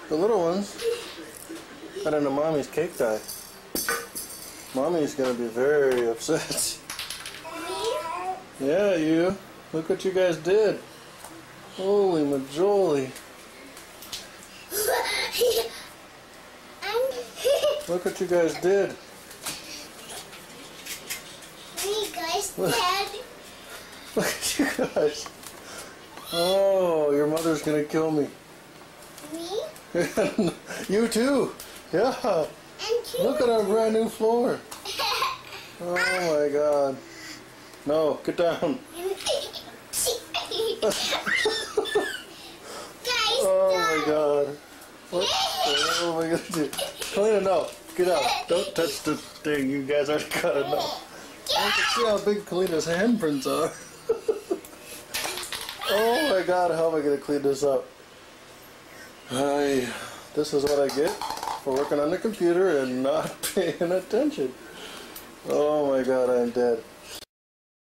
The little ones got into Mommy's cake dye. Mommy's gonna be very upset. Yeah, you. Look what you guys did. Holy majoli. Look what you guys did. You guys did. Look at you guys. Oh, your mother's gonna kill me. Me? You too. Yeah. Look at our brand new floor. Oh my God. No, get down. Oh my God. What the hell am I gonna do? Kalina, no. Get out. Don't touch the thing. You guys already got enough. I can see how big Kalina's handprints are. Oh my God, how am I gonna clean this up? This is what I get for working on the computer and not paying attention. Oh my God, I'm dead.